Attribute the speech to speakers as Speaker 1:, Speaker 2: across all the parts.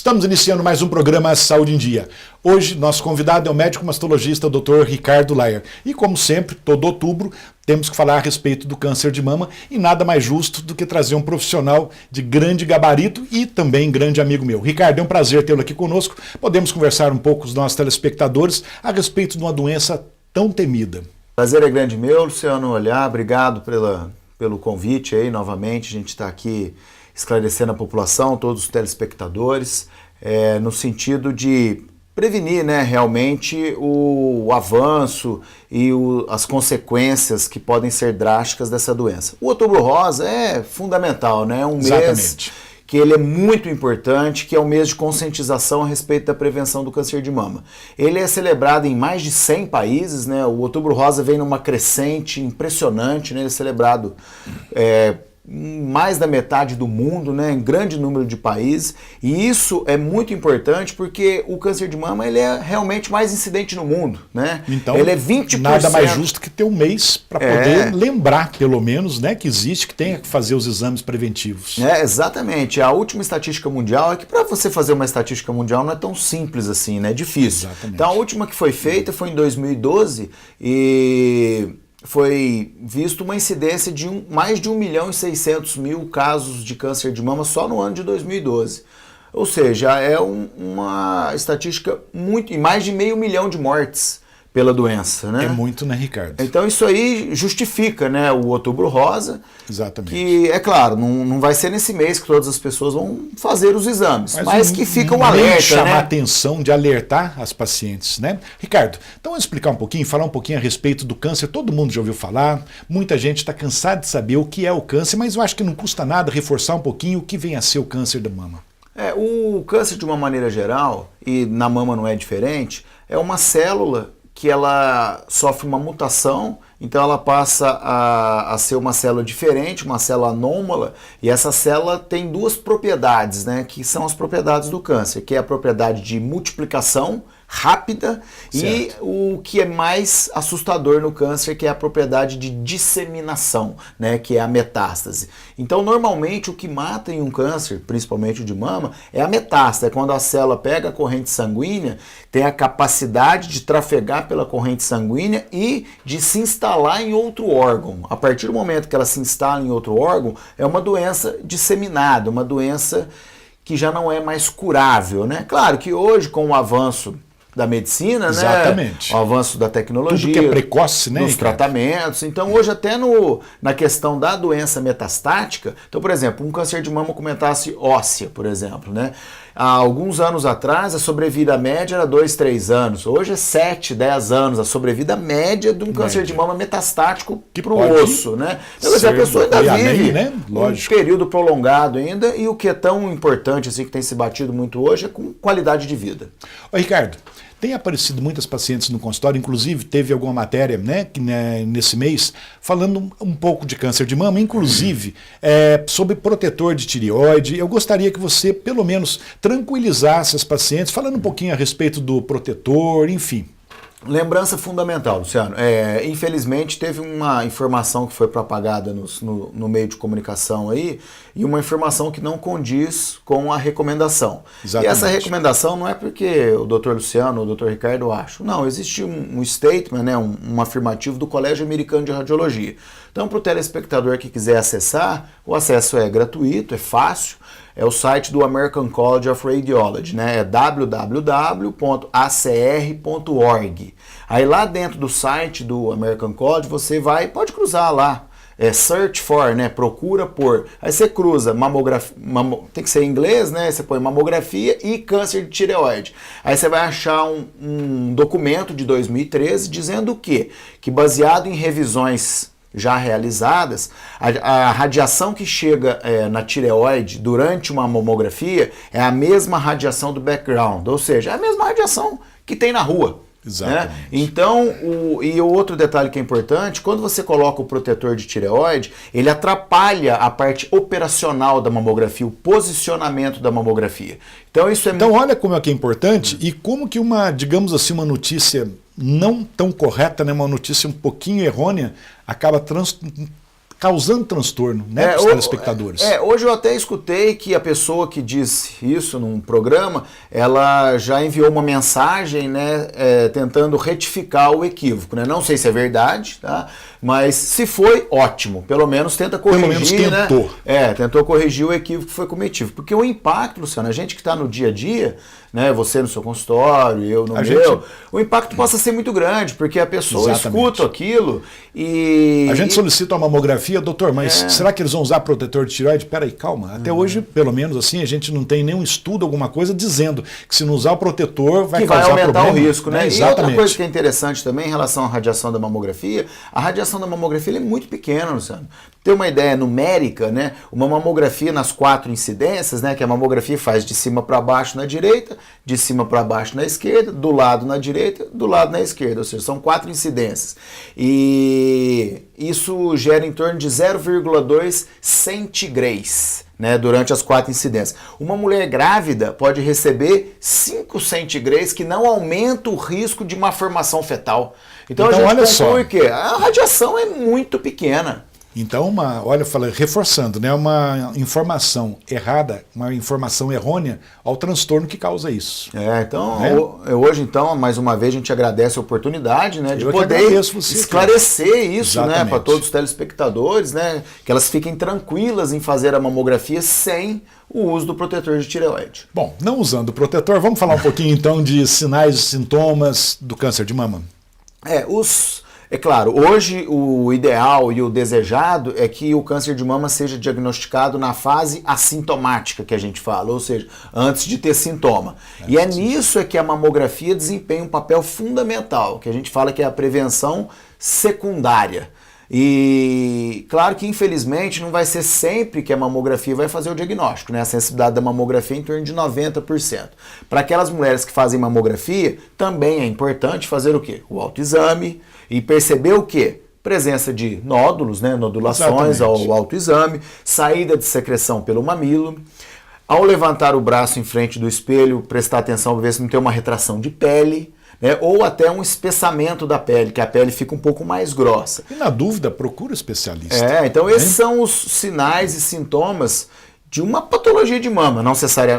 Speaker 1: Estamos iniciando mais um programa Saúde em Dia. Hoje, nosso convidado é o médico mastologista, o Dr. Ricardo Layer. E como sempre, todo outubro, temos que falar a respeito do câncer de mama e nada mais justo do que trazer um profissional de grande gabarito e também grande amigo meu. Ricardo, é um prazer tê-lo aqui conosco. Podemos conversar um pouco com os nossos telespectadores a respeito de uma doença tão temida.
Speaker 2: Prazer é grande meu, Luciano Olhar. Obrigado pelo convite aí novamente. A gente está aqui esclarecendo a população, todos os telespectadores, no sentido de prevenir, né, realmente o avanço e as consequências que podem ser drásticas dessa doença. O Outubro Rosa é fundamental, né? É um mês que ele é muito importante, que é o mês de conscientização a respeito da prevenção do câncer de mama. Ele é celebrado em mais de 100 países, né? O Outubro Rosa vem numa crescente impressionante, né? Ele é celebrado em mais da metade do mundo, né, em grande número de países, e isso é muito importante porque o câncer de mama ele é realmente mais incidente no mundo, né?
Speaker 1: Então,
Speaker 2: ele é 20%.
Speaker 1: Nada mais justo que ter um mês para poder lembrar, pelo menos, né, que existe, que tem que fazer os exames preventivos.
Speaker 2: Exatamente. A última estatística mundial é que para você fazer uma estatística mundial não é tão simples assim, né? É difícil.
Speaker 1: Exatamente.
Speaker 2: Então a última que foi feita foi em 2012 e foi visto uma incidência de mais de 1.600.000 casos de câncer de mama só no ano de 2012. Ou seja, é uma estatística muito, e mais de 500 mil de mortes pela doença, né?
Speaker 1: É muito, né, Ricardo?
Speaker 2: Então isso aí justifica, né, o Outubro Rosa.
Speaker 1: Exatamente.
Speaker 2: Que, é claro, não vai ser nesse mês que todas as pessoas vão fazer os exames, mas que fica um alerta,
Speaker 1: chamar
Speaker 2: né?
Speaker 1: a atenção de alertar as pacientes, né? Ricardo, então vamos explicar um pouquinho, falar um pouquinho a respeito do câncer. Todo mundo já ouviu falar, muita gente está cansada de saber o que é o câncer, mas eu acho que não custa nada reforçar um pouquinho o que vem a ser o câncer da mama.
Speaker 2: O câncer, de uma maneira geral, e na mama não é diferente, é uma célula que ela sofre uma mutação, então ela passa a ser uma célula diferente, uma célula anômala, e essa célula tem duas propriedades, né, que são as propriedades do câncer, que é a propriedade de multiplicação rápida, certo, e o que é mais assustador no câncer, que é a propriedade de disseminação, né, que é a metástase. Então, normalmente, o que mata em um câncer, principalmente o de mama, é a metástase, é quando a célula pega a corrente sanguínea, tem a capacidade de trafegar pela corrente sanguínea e de se instalar em outro órgão. A partir do momento que ela se instala em outro órgão, é uma doença disseminada, uma doença que já não é mais curável, né? Claro que hoje, com o avanço da medicina,
Speaker 1: exatamente,
Speaker 2: né? O avanço da tecnologia,
Speaker 1: tudo que é precoce, né,
Speaker 2: dos tratamentos. Então, hoje até na questão da doença metastática, então, por exemplo, um câncer de mama com metástase óssea, por exemplo, né? Há alguns anos atrás, a sobrevida média era 2, 3 anos. Hoje é 7, 10 anos a sobrevida média de um câncer de mama metastático para o osso, né? Então, a pessoa ainda vive,
Speaker 1: né?
Speaker 2: Um período prolongado ainda, e o que é tão importante, assim, que tem se batido muito hoje, é com qualidade de vida.
Speaker 1: Ô, Ricardo, tem aparecido muitas pacientes no consultório, inclusive teve alguma matéria, né, que, nesse mês, falando um pouco de câncer de mama, inclusive sobre protetor de tireoide. Eu gostaria que você, pelo menos, tranquilizasse as pacientes, falando um pouquinho a respeito do protetor, enfim.
Speaker 2: Lembrança fundamental, Luciano. Infelizmente teve uma informação que foi propagada no meio de comunicação aí, e uma informação que não condiz com a recomendação. Exatamente. E essa recomendação não é porque o Dr. Luciano ou o Dr. Ricardo acham. Não, existe um statement, né, um afirmativo do Colégio Americano de Radiologia. Então, para o telespectador que quiser acessar, o acesso é gratuito, é fácil. É o site do American College of Radiology, né? É www.acr.org. Aí lá dentro do site do American College você pode cruzar lá. Search for, né? Procura por. Aí você cruza mamografia, tem que ser em inglês, né? Você põe mamografia e câncer de tireoide. Aí você vai achar um documento de 2013 dizendo o quê? Que baseado em revisões já realizadas, a radiação que chega na tireoide durante uma mamografia é a mesma radiação do background, ou seja, é a mesma radiação que tem na rua.
Speaker 1: Exatamente.
Speaker 2: Né? Então, e o outro detalhe que é importante, quando você coloca o protetor de tireoide, ele atrapalha a parte operacional da mamografia, o posicionamento da mamografia. Então, isso é...
Speaker 1: Então, olha como é que é importante e como que digamos assim, uma notícia não tão correta, né, uma notícia um pouquinho errônea, acaba causando transtorno, né, para os telespectadores.
Speaker 2: Hoje eu até escutei que a pessoa que disse isso num programa, ela já enviou uma mensagem, né, tentando retificar o equívoco, né? Não sei se é verdade, tá? Mas se foi, ótimo. Pelo menos tenta corrigir,
Speaker 1: pelo menos tentou.
Speaker 2: né? Tentou corrigir o equívoco que foi cometido. Porque o impacto, Luciano, a gente que está no dia a dia, né, você no seu consultório, eu no meu, o impacto possa ser muito grande, porque a pessoa escuta aquilo e...
Speaker 1: A gente solicita uma mamografia, doutor, mas será que eles vão usar protetor de tireoide? Peraí, calma. Até hoje, pelo menos assim, a gente não tem nenhum estudo, alguma coisa, dizendo que se não usar o protetor vai causar
Speaker 2: aumentar
Speaker 1: problema,
Speaker 2: o risco, né?
Speaker 1: Exatamente.
Speaker 2: E outra coisa que é interessante também em relação à radiação da mamografia, a radiação da mamografia é muito pequena, Luciano. Ter uma ideia numérica, né? Uma mamografia nas 4 incidências, né? Que a mamografia faz de cima para baixo na direita, de cima para baixo na esquerda, do lado na direita, do lado na esquerda. Ou seja, são 4 incidências. E isso gera em torno de 0,2 centigrays, né, durante as 4 incidências. Uma mulher grávida pode receber 5 centigrays, que não aumenta o risco de uma formação fetal. Então a gente
Speaker 1: olha só,
Speaker 2: que a radiação é muito pequena.
Speaker 1: Então, reforçando, né, uma informação errada, uma informação errônea ao transtorno que causa isso.
Speaker 2: Então, hoje, então, mais uma vez, a gente agradece a oportunidade, né, de poder esclarecer isso, né, para todos os telespectadores, né, que elas fiquem tranquilas em fazer a mamografia sem o uso do protetor de tireoide.
Speaker 1: Bom, não usando o protetor, vamos falar um pouquinho, então, de sinais e sintomas do câncer de mama.
Speaker 2: É claro, hoje o ideal e o desejado é que o câncer de mama seja diagnosticado na fase assintomática, que a gente fala, ou seja, antes de ter sintoma. E é nisso que a mamografia desempenha um papel fundamental, que a gente fala que é a prevenção secundária. E claro que infelizmente não vai ser sempre que a mamografia vai fazer o diagnóstico, né? A sensibilidade da mamografia é em torno de 90%. Para aquelas mulheres que fazem mamografia, também é importante fazer o quê? O autoexame e perceber o quê? Presença de nódulos, né? Nodulações ao autoexame, saída de secreção pelo mamilo. Ao levantar o braço em frente do espelho, prestar atenção para ver se não tem uma retração de pele, né, ou até um espessamento da pele, que a pele fica um pouco mais grossa.
Speaker 1: E na dúvida, procura especialista.
Speaker 2: Então esses são os sinais e sintomas de uma patologia de mama,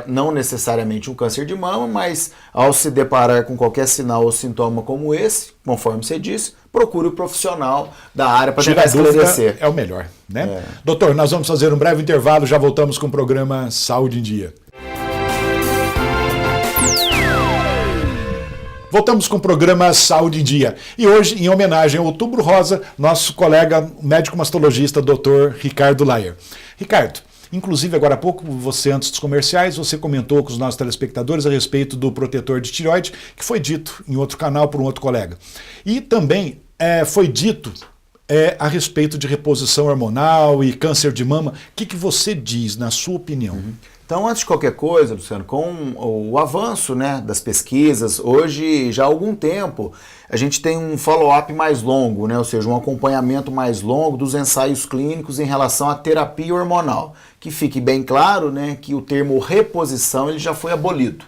Speaker 2: não necessariamente um câncer de mama, mas ao se deparar com qualquer sinal ou sintoma como esse, conforme você disse, procure o profissional da área para tentar esclarecer.
Speaker 1: É o melhor, né? Doutor, nós vamos fazer um breve intervalo, já voltamos com o programa Saúde em Dia. Voltamos com o programa Saúde em Dia. E hoje, em homenagem ao Outubro Rosa, nosso colega médico mastologista, Dr. Ricardo Laier. Ricardo, inclusive agora há pouco, você antes dos comerciais, você comentou com os nossos telespectadores a respeito do protetor de tireoide, que foi dito em outro canal por um outro colega. E também foi dito a respeito de reposição hormonal e câncer de mama. O que você diz, na sua opinião?
Speaker 2: Então, antes de qualquer coisa, Luciano, com o avanço, né, das pesquisas, hoje, já há algum tempo, a gente tem um follow-up mais longo, né, ou seja, um acompanhamento mais longo dos ensaios clínicos em relação à terapia hormonal. Que fique bem claro, né, que o termo reposição ele já foi abolido.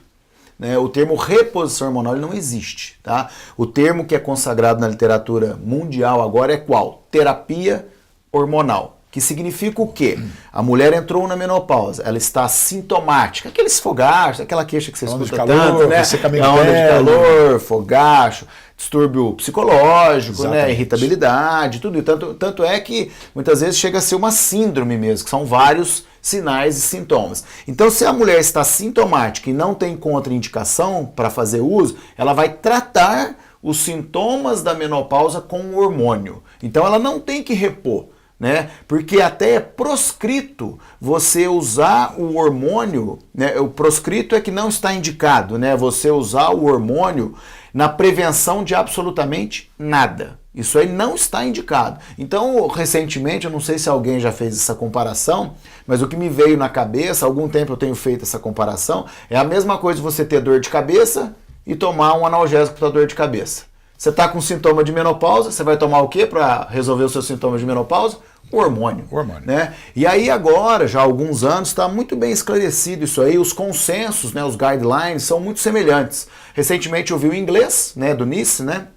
Speaker 2: Né, o termo reposição hormonal ele não existe. Tá? O termo que é consagrado na literatura mundial agora é qual? Terapia hormonal. Que significa o quê? A mulher entrou na menopausa, ela está sintomática, aqueles fogachos, aquela queixa que você escuta tanto, né? Onda de calor, fogacho, distúrbio psicológico, né? Irritabilidade, tudo. Tanto é que muitas vezes chega a ser uma síndrome mesmo, que são vários sinais e sintomas. Então, se a mulher está sintomática e não tem contraindicação para fazer uso, ela vai tratar os sintomas da menopausa com o hormônio. Então, ela não tem que repor. Né? Porque até é proscrito você usar o hormônio, né? O proscrito é que não está indicado, né? Você usar o hormônio na prevenção de absolutamente nada. Isso aí não está indicado. Então, recentemente, eu não sei se alguém já fez essa comparação, mas o que me veio na cabeça, há algum tempo eu tenho feito essa comparação, é a mesma coisa você ter dor de cabeça e tomar um analgésico para dor de cabeça. Você está com sintoma de menopausa, você vai tomar o quê para resolver os seus sintomas de menopausa? O hormônio. Né? E aí agora, já há alguns anos, está muito bem esclarecido isso aí, os consensos, né, os guidelines são muito semelhantes. Recentemente eu vi o inglês, né, do NICE, né,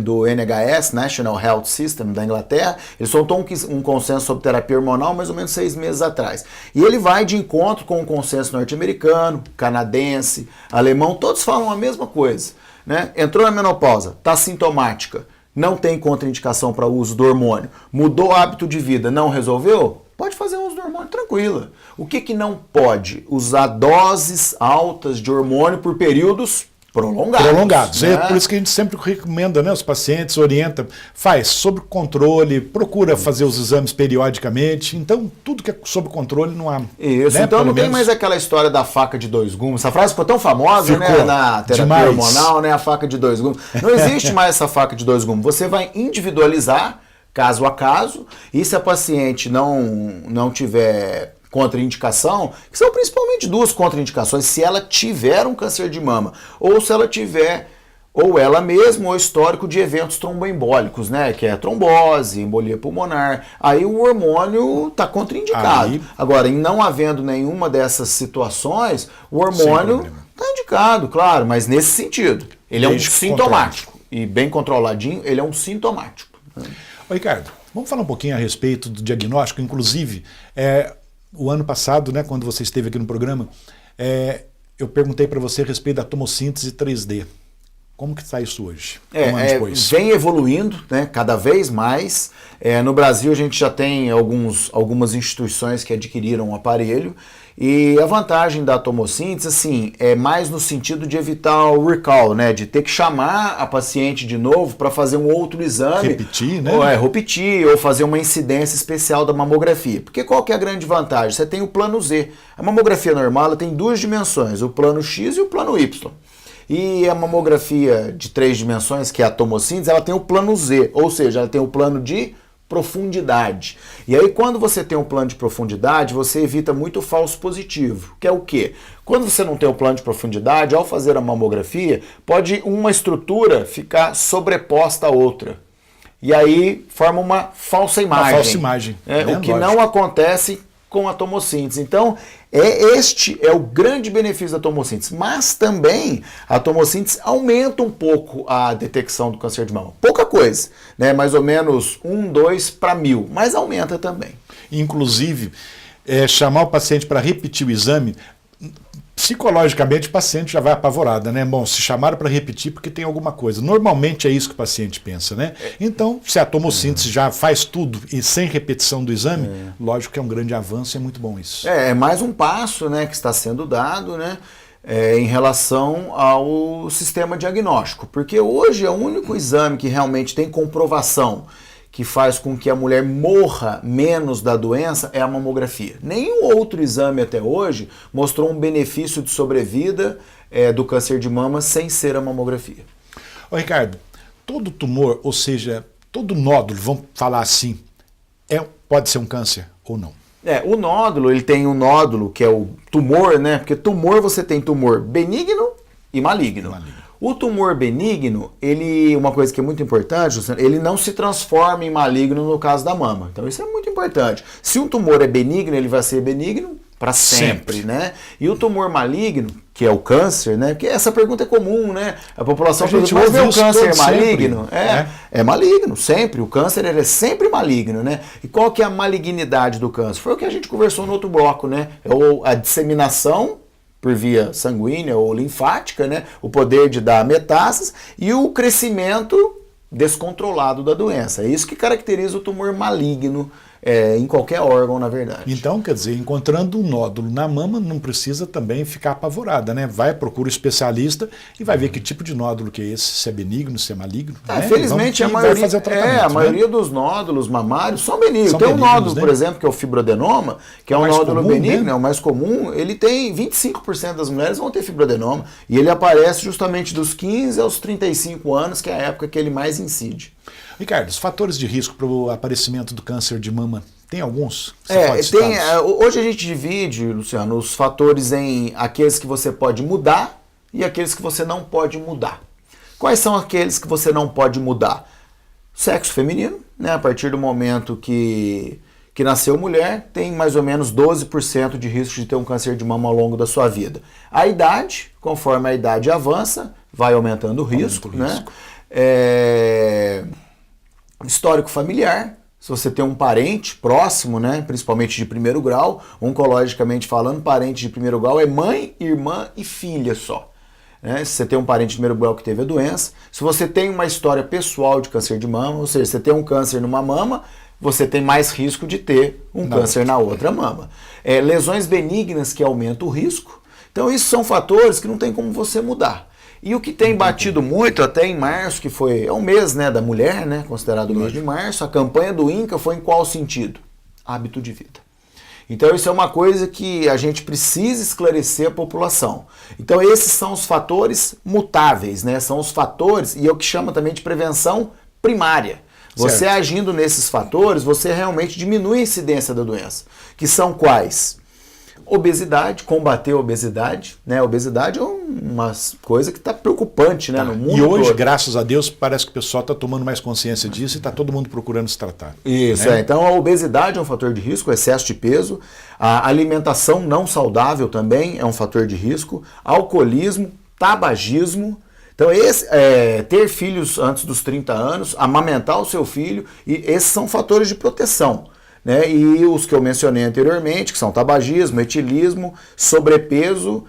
Speaker 2: do NHS, National Health System, da Inglaterra, ele soltou um consenso sobre terapia hormonal mais ou menos 6 meses atrás. E ele vai de encontro com o consenso norte-americano, canadense, alemão, todos falam a mesma coisa. Né? Entrou na menopausa, está sintomática, não tem contraindicação para o uso do hormônio, mudou o hábito de vida, não resolveu? Pode fazer uso do hormônio tranquila. O que não pode? Usar doses altas de hormônio por períodos prolongados.
Speaker 1: Né? É por isso que a gente sempre recomenda, né? Os pacientes, orienta, faz sob controle, procura fazer os exames periodicamente. Então, tudo que é sob controle não há.
Speaker 2: Isso,
Speaker 1: né?
Speaker 2: então
Speaker 1: Pelo
Speaker 2: não tem
Speaker 1: menos...
Speaker 2: mais aquela história da faca de 2 gumes. Essa frase ficou tão famosa, né? Na terapia hormonal, né? A faca de 2 gumes. Não existe mais essa faca de 2 gumes. Você vai individualizar caso a caso, e se a paciente não tiver contraindicação, que são principalmente 2 contraindicações, se ela tiver um câncer de mama, ou se ela tiver, ou ela mesma, ou histórico de eventos tromboembólicos, né, que é trombose, embolia pulmonar, aí o hormônio está contraindicado. Agora, em não havendo nenhuma dessas situações, o hormônio está indicado, claro, mas nesse sentido. Ele é um sintomático, e bem controladinho, ele é um sintomático.
Speaker 1: Ô, Ricardo, vamos falar um pouquinho a respeito do diagnóstico, inclusive, o ano passado, né, quando você esteve aqui no programa, eu perguntei para você a respeito da tomossíntese 3D. Como que está isso hoje?
Speaker 2: Vem evoluindo, né, cada vez mais. No Brasil a gente já tem algumas instituições que adquiriram o aparelho, e a vantagem da tomossíntese, assim, é mais no sentido de evitar o recall, né, de ter que chamar a paciente de novo para fazer um outro exame.
Speaker 1: Repetir, né?
Speaker 2: Repetir, ou fazer uma incidência especial da mamografia. Porque qual que é a grande vantagem? Você tem o plano Z. A mamografia normal ela tem 2 dimensões, o plano X e o plano Y. E a mamografia de 3 dimensões, que é a tomossíntese, ela tem o plano Z, ou seja, ela tem o plano de profundidade. E aí, quando você tem um plano de profundidade, você evita muito o falso positivo, que é o quê? Quando você não tem o plano de profundidade, ao fazer a mamografia, pode uma estrutura ficar sobreposta à outra. E aí forma uma falsa imagem.
Speaker 1: Uma falsa imagem.
Speaker 2: O que não acontece com a tomossíntese. Então, este é o grande benefício da tomossíntese. Mas também a tomossíntese aumenta um pouco a detecção do câncer de mama. Pouca coisa, né? Mais ou menos 1, 2 para 1000, mas aumenta também.
Speaker 1: Inclusive, chamar o paciente para repetir o exame, psicologicamente o paciente já vai apavorada, né? Bom, se chamaram para repetir porque tem alguma coisa. Normalmente é isso que o paciente pensa, né? Então, se a tomossíntese já faz tudo e sem repetição do exame, lógico que é um grande avanço e é muito bom isso.
Speaker 2: É mais um passo, né, que está sendo dado, né? Em relação ao sistema diagnóstico. Porque hoje é o único exame que realmente tem comprovação que faz com que a mulher morra menos da doença é a mamografia. Nenhum outro exame até hoje mostrou um benefício de sobrevida do câncer de mama sem ser a mamografia.
Speaker 1: Ô, Ricardo, todo tumor, ou seja, todo nódulo, vamos falar assim, pode ser um câncer ou não?
Speaker 2: O nódulo, ele tem um nódulo que é o tumor, né? Porque tumor, você tem tumor benigno e maligno. O tumor benigno, uma coisa que é muito importante, ele não se transforma em maligno no caso da mama. Então isso é muito importante. Se um tumor é benigno, ele vai ser benigno para sempre, né? E o tumor maligno, que é o câncer, né? Porque essa pergunta é comum, né? A população pergunta, mas o câncer é maligno? É maligno, sempre. O câncer ele é sempre maligno, né? E qual que é a malignidade do câncer? Foi o que a gente conversou no outro bloco, né? A disseminação por via sanguínea ou linfática, né? O poder de dar metástases e o crescimento descontrolado da doença. É isso que caracteriza o tumor maligno em qualquer órgão, na verdade.
Speaker 1: Então, quer dizer, encontrando um nódulo na mama, não precisa também ficar apavorada, né? Procura o especialista e vai ver que tipo de nódulo que é esse, se é benigno, se é maligno. Né?
Speaker 2: Felizmente, a maioria dos nódulos mamários são benignos. Tem um nódulo, né? Por exemplo, que é o fibroadenoma, que é um nódulo benigno, é o mais comum. Ele tem 25% das mulheres vão ter fibroadenoma e ele aparece justamente dos 15 aos 35 anos, que é a época que ele mais incide.
Speaker 1: Ricardo, os fatores de risco para o aparecimento do câncer de mama, tem alguns?
Speaker 2: Hoje a gente divide, Luciano, os fatores em aqueles que você pode mudar e aqueles que você não pode mudar. Quais são aqueles que você não pode mudar? Sexo feminino, né? A partir do momento que nasceu mulher, tem mais ou menos 12% de risco de ter um câncer de mama ao longo da sua vida. A idade, conforme a idade avança, vai aumentando o risco, né? Histórico familiar. Se você tem um parente próximo, né, principalmente de primeiro grau, oncologicamente falando, parente de primeiro grau é mãe, irmã e filha só. Né? Se você tem um parente de primeiro grau que teve a doença, se você tem uma história pessoal de câncer de mama, ou seja, você tem um câncer numa mama, você tem mais risco de ter um câncer na outra mama. Lesões benignas que aumentam o risco. Então, isso são fatores que não tem como você mudar. E o que tem batido muito, até em março, que é o mês, né, da mulher, né, considerado o mês de março, a campanha do INCA foi em qual sentido? Hábito de vida. Então isso é uma coisa que a gente precisa esclarecer a população. Então esses são os fatores mutáveis, né, são os fatores, e é o que chama também de prevenção primária. Você agindo nesses fatores, você realmente diminui a incidência da doença. Que são quais? Obesidade, combater a obesidade, né? A obesidade é uma coisa que está preocupante, né, no mundo.
Speaker 1: E hoje,
Speaker 2: todo.
Speaker 1: Graças a Deus, parece que o pessoal está tomando mais consciência disso e está todo mundo procurando se tratar.
Speaker 2: Isso,
Speaker 1: né?
Speaker 2: Então a obesidade é um fator de risco, o excesso de peso, a alimentação não saudável também é um fator de risco, alcoolismo, tabagismo. Então, ter filhos antes dos 30 anos, amamentar o seu filho, e esses são fatores de proteção. Né? E os que eu mencionei anteriormente, que são tabagismo, etilismo, sobrepeso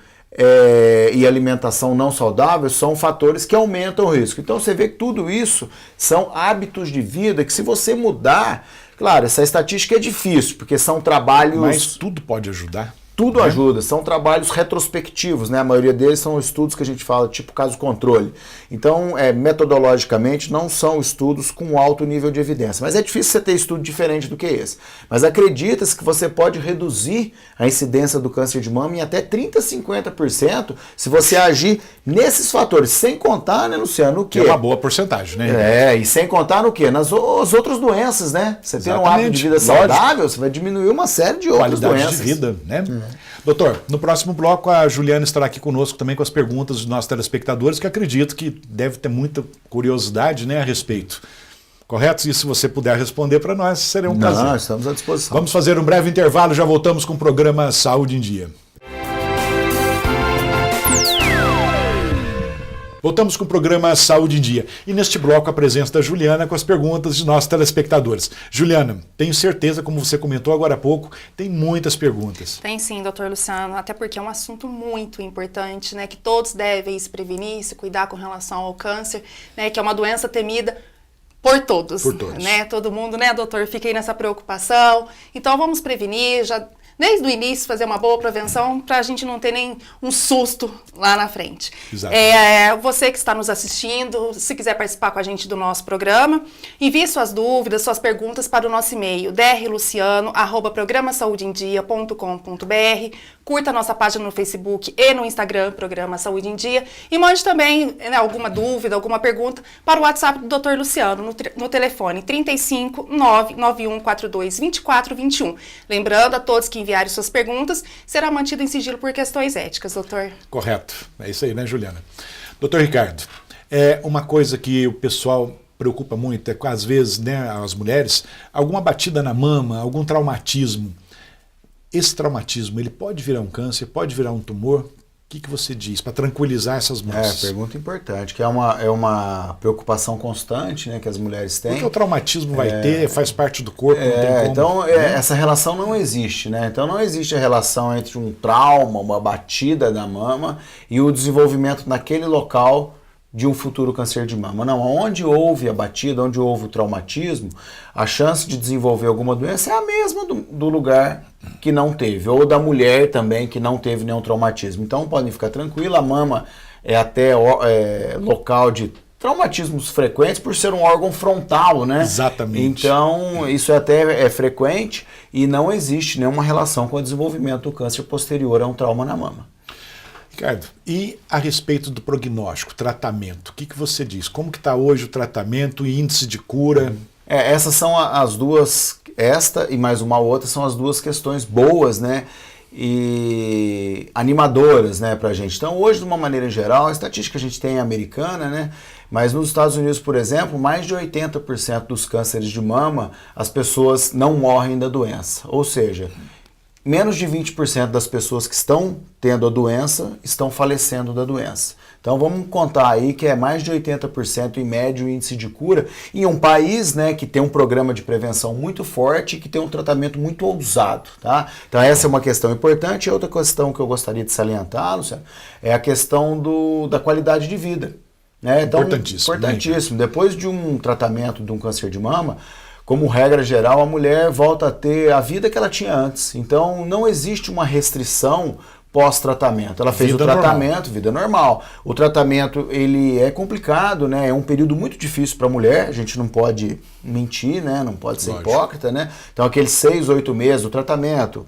Speaker 2: e alimentação não saudável, são fatores que aumentam o risco. Então você vê que tudo isso são hábitos de vida que, se você mudar, claro, essa estatística é difícil, porque são trabalhos...
Speaker 1: Mas tudo pode ajudar.
Speaker 2: Tudo ajuda, são trabalhos retrospectivos, né? A maioria deles são estudos que a gente fala, tipo caso controle. Então, metodologicamente, não são estudos com alto nível de evidência. Mas é difícil você ter estudo diferente do que esse. Mas acredita-se que você pode reduzir a incidência do câncer de mama em até 30% a 50% se você agir nesses fatores. Sem contar, né, Luciano, o quê?
Speaker 1: É uma boa porcentagem, né?
Speaker 2: E sem contar no quê? Nas outras doenças, né? Você tem um hábito de vida saudável, você vai diminuir uma série de outras doenças.
Speaker 1: Qualidade de vida, né? Doutor, no próximo bloco a Juliana estará aqui conosco também com as perguntas dos nossos telespectadores, que acredito que deve ter muita curiosidade, né, a respeito. Correto? E se você puder responder para nós, seria um prazer.
Speaker 2: Nós estamos à disposição.
Speaker 1: Vamos fazer um breve intervalo, já voltamos com o programa Saúde em Dia. Voltamos com o programa Saúde em Dia. E neste bloco a presença da Juliana com as perguntas de nossos telespectadores. Juliana, tenho certeza, como você comentou agora há pouco, tem muitas perguntas.
Speaker 3: Tem sim, doutor Luciano, até porque é um assunto muito importante, né? Que todos devem se prevenir, se cuidar com relação ao câncer, né? Que é uma doença temida por todos.
Speaker 1: Por todos.
Speaker 3: Né? Todo mundo, né, doutor, fica aí nessa preocupação. Então vamos prevenir, já desde o início fazer uma boa prevenção para a gente não ter nem um susto lá na frente.
Speaker 1: Exato.
Speaker 3: Você que está nos assistindo, se quiser participar com a gente do nosso programa, envie suas dúvidas, suas perguntas para o nosso e-mail drluciano@programasaudeendia.com.br. Curta a nossa página no Facebook e no Instagram, Programa Saúde em Dia, e mande também, né, alguma dúvida, alguma pergunta para o WhatsApp do Dr. Luciano no telefone 35 991 42 24 21. Lembrando a todos que enviarem suas perguntas, será mantido em sigilo por questões éticas, doutor.
Speaker 1: Correto. É isso aí, né, Juliana? Doutor Ricardo, uma coisa que o pessoal preocupa muito é que, às vezes, né, as mulheres, alguma batida na mama, algum traumatismo. Esse traumatismo, ele pode virar um câncer, pode virar um tumor? O que você diz para tranquilizar essas moças?
Speaker 2: Pergunta importante, que é uma preocupação constante, né, que as mulheres têm.
Speaker 1: Porque o traumatismo vai ter, faz parte do corpo, não tem como.
Speaker 2: Então, essa relação não existe, né? Então não existe a relação entre um trauma, uma batida da mama e o desenvolvimento naquele local de um futuro câncer de mama. Não, onde houve a batida, onde houve o traumatismo, a chance de desenvolver alguma doença é a mesma do lugar que não teve, ou da mulher também que não teve nenhum traumatismo. Então podem ficar tranquilos, a mama é até local de traumatismos frequentes por ser um órgão frontal, né?
Speaker 1: Exatamente.
Speaker 2: Então isso até é frequente e não existe nenhuma relação com o desenvolvimento do câncer posterior a um trauma na mama.
Speaker 1: Ricardo, e a respeito do prognóstico, tratamento, o que você diz? Como que está hoje o tratamento e índice de cura?
Speaker 2: Essas são as duas, esta e mais uma outra, são as duas questões boas, né, e animadoras, né, pra gente. Então hoje, de uma maneira geral, a estatística que a gente tem é americana, né, mas nos Estados Unidos, por exemplo, mais de 80% dos cânceres de mama, as pessoas não morrem da doença, ou seja, menos de 20% das pessoas que estão tendo a doença estão falecendo da doença. Então vamos contar aí que é mais de 80% em médio índice de cura em um país, né, que tem um programa de prevenção muito forte e que tem um tratamento muito ousado, tá? Então essa é uma questão importante. E outra questão que eu gostaria de salientar, Luciano, é a questão da qualidade de vida. Né? Então, importantíssimo. Depois de um tratamento de um câncer de mama, como regra geral, a mulher volta a ter a vida que ela tinha antes. Então não existe uma restrição pós-tratamento. Ela fez vida o tratamento, normal. Vida normal. O tratamento, ele é complicado, né? É um período muito difícil para a mulher, a gente não pode mentir, né? Não pode ser hipócrita, né? Então aqueles 6, 8 meses do tratamento,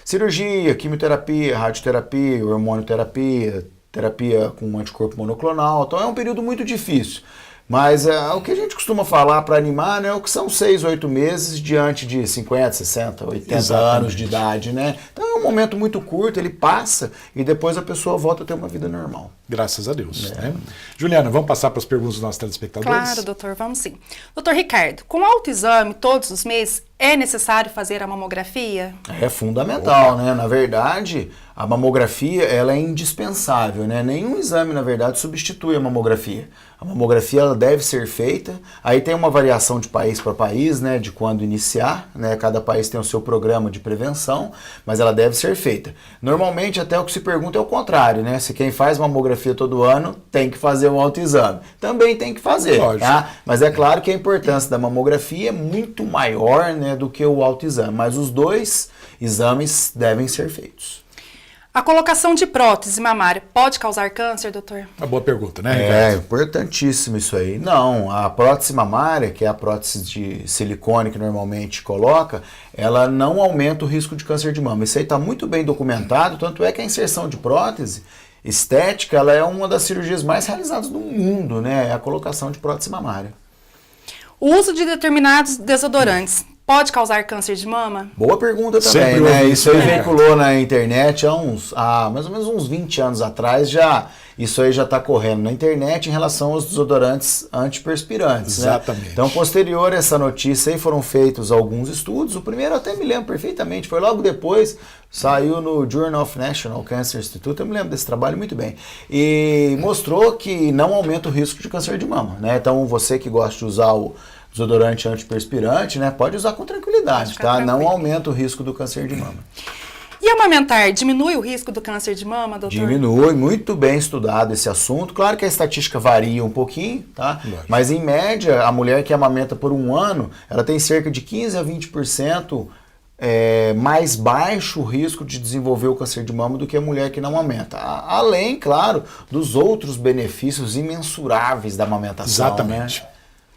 Speaker 2: cirurgia, quimioterapia, radioterapia, hormonioterapia, terapia com anticorpo monoclonal, então é um período muito difícil. Mas o que a gente costuma falar para animar, né, é o que são 6, 8 meses diante de 50, 60, 80 Exatamente. Anos de idade, né? Então é um momento muito curto, ele passa e depois a pessoa volta a ter uma vida normal.
Speaker 1: Graças a Deus. Né? Juliana, vamos passar para as perguntas dos nossos telespectadores?
Speaker 3: Claro, doutor, vamos sim. Doutor Ricardo, com autoexame todos os meses, é necessário fazer a mamografia?
Speaker 2: É fundamental, né? Na verdade, a mamografia ela é indispensável, né? Nenhum exame, na verdade, substitui a mamografia. A mamografia ela deve ser feita, aí tem uma variação de país para país, né? De quando iniciar, né? Cada país tem o seu programa de prevenção, mas ela deve ser feita. Normalmente, até o que se pergunta é o contrário, né? Se quem faz mamografia todo ano tem que fazer um autoexame. Também tem que fazer, tá? Mas é claro que a importância da mamografia é muito maior, né, do que o autoexame, mas os dois exames devem ser feitos.
Speaker 3: A colocação de prótese mamária pode causar câncer, doutor?
Speaker 1: Uma boa pergunta, né,
Speaker 2: Ricardo? É importantíssimo isso aí. Não, a prótese mamária, que é a prótese de silicone que normalmente coloca, ela não aumenta o risco de câncer de mama. Isso aí está muito bem documentado, tanto é que a inserção de prótese estética, ela é uma das cirurgias mais realizadas no mundo, né? É a colocação de prótese mamária.
Speaker 3: O uso de determinados desodorantes pode causar câncer de mama?
Speaker 2: Boa pergunta também, né? Isso aí veiculou na internet há mais ou menos uns 20 anos atrás, isso aí já está correndo na internet em relação aos desodorantes antiperspirantes.
Speaker 1: Exatamente.
Speaker 2: Né? Então, posterior a essa notícia aí, foram feitos alguns estudos. O primeiro eu até me lembro perfeitamente, foi logo depois, saiu no Journal of National Cancer Institute, eu me lembro desse trabalho muito bem. E mostrou que não aumenta o risco de câncer de mama, né? Então, você que gosta de usar o desodorante antiperspirante, né, pode usar com tranquilidade, tá? Tranquilo. Não aumenta o risco do câncer de mama.
Speaker 3: E amamentar diminui o risco do câncer de mama, doutor?
Speaker 2: Diminui, muito bem estudado esse assunto. Claro que a estatística varia um pouquinho, tá? Lógico. Mas em média, a mulher que amamenta por um ano, ela tem cerca de 15 a 20% mais baixo o risco de desenvolver o câncer de mama do que a mulher que não amamenta. Além, claro, dos outros benefícios imensuráveis da amamentação.
Speaker 1: Exatamente.
Speaker 2: Né?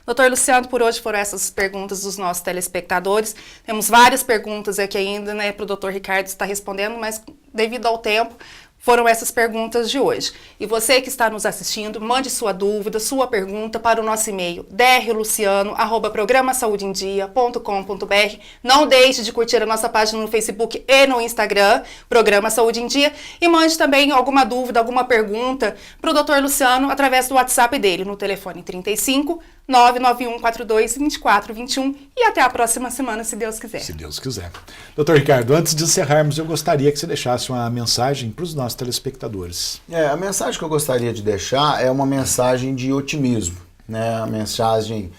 Speaker 3: Doutor Luciano, por hoje foram essas perguntas dos nossos telespectadores. Temos várias perguntas aqui ainda, né, para o doutor Ricardo estar respondendo, mas devido ao tempo, foram essas perguntas de hoje. E você que está nos assistindo, mande sua dúvida, sua pergunta para o nosso e-mail drluciano@programasaudeendia.com.br. Não deixe de curtir a nossa página no Facebook e no Instagram, Programa Saúde em Dia, e mande também alguma dúvida, alguma pergunta para o Dr. Luciano através do WhatsApp dele, no telefone 35 991422421, e até a próxima semana, se Deus quiser.
Speaker 1: Se Deus quiser. Doutor Ricardo, antes de encerrarmos, eu gostaria que você deixasse uma mensagem para os nossos telespectadores.
Speaker 2: A mensagem que eu gostaria de deixar é uma mensagem de otimismo, né? A mensagem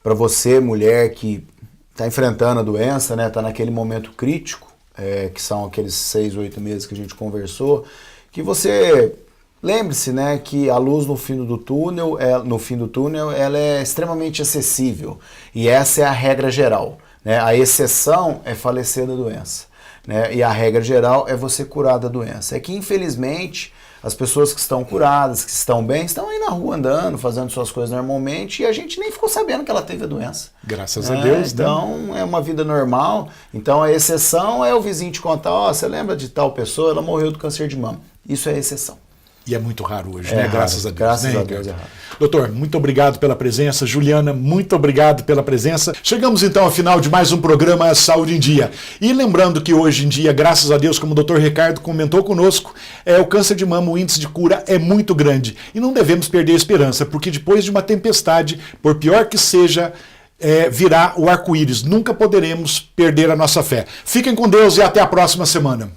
Speaker 2: para você, mulher que está enfrentando a doença, né? Está naquele momento crítico, que são aqueles 6, 8 meses que a gente conversou, que você lembre-se, né, que a luz no fim do túnel, ela é extremamente acessível, e essa é a regra geral, né? A exceção é falecer da doença, né? E a regra geral é você curar da doença. É que, infelizmente, as pessoas que estão curadas, que estão bem, estão aí na rua andando, fazendo suas coisas normalmente, e a gente nem ficou sabendo que ela teve a doença.
Speaker 1: Graças a Deus.
Speaker 2: Então, é uma vida normal. Então, a exceção é o vizinho te contar, você lembra de tal pessoa, ela morreu do câncer de mama. Isso é exceção.
Speaker 1: E é muito raro hoje, né? Graças a Deus.
Speaker 2: Graças
Speaker 1: né,
Speaker 2: a Deus é raro.
Speaker 1: Doutor, muito obrigado pela presença. Juliana, muito obrigado pela presença. Chegamos então ao final de mais um programa Saúde em Dia. E lembrando que hoje em dia, graças a Deus, como o doutor Ricardo comentou conosco, o câncer de mama, o índice de cura é muito grande. E não devemos perder a esperança, porque depois de uma tempestade, por pior que seja, virá o arco-íris. Nunca poderemos perder a nossa fé. Fiquem com Deus e até a próxima semana.